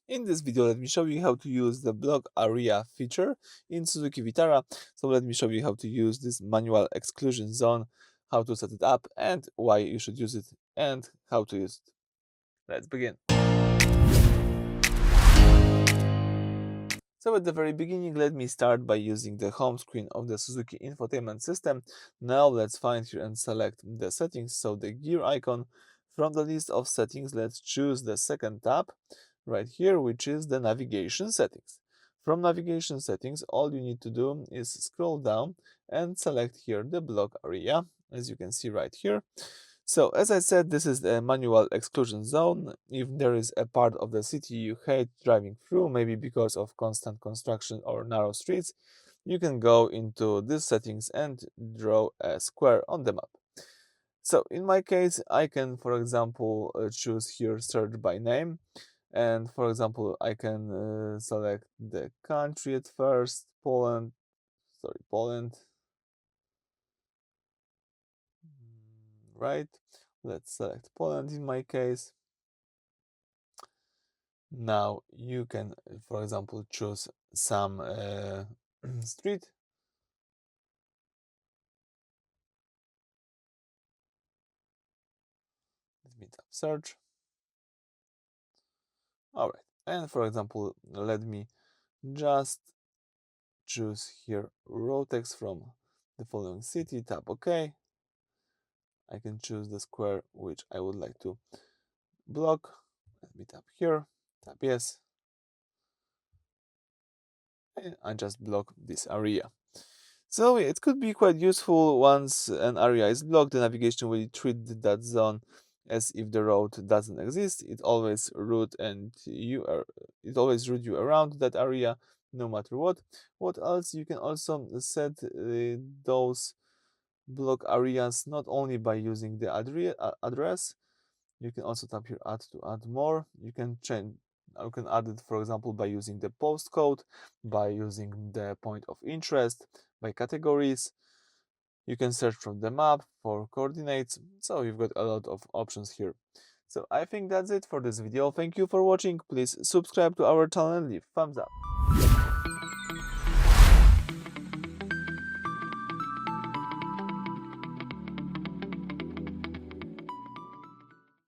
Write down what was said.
In this video, let me show you how to use the block area feature in Suzuki Vitara. So let me show you how to use this manual exclusion zone, how to set it up and why you should use it and how to use it. Let's begin. So at the very beginning, let me start by using the home screen of the Suzuki infotainment system. Now let's find here and select the settings, so the gear icon. From the list of settings, let's choose the second tab right here, which is the navigation settings. From navigation settings, all you need to do is scroll down and select here the block area, as you can see right here. So, as I said, this is the manual exclusion zone. If there is a part of the city you hate driving through, maybe because of constant construction or narrow streets, you can go into these settings and draw a square on the map. So, in my case, I can, for example, choose here search by name. And for example, I can select the country at first, Poland, right? Let's select Poland in my case. Now you can, for example, choose some street. Let me tap search. All right, and for example, let me just choose here row text from the following city, tap OK. I can choose the square which I would like to block. Let me tap here, tap yes, and I just block this area. So it could be quite useful. Once an area is blocked, the navigation will treat that zone as if the road doesn't exist. It always route you around that area no matter what. What else? You can also set those block areas not only by using the address. You can also tap here add to add more. You can add it, for example, by using the postcode, by using the point of interest, by categories. You can search from the map for coordinates. So you've got a lot of options here. So I think that's it for this video. Thank you for watching. Please subscribe to our channel and leave thumbs up.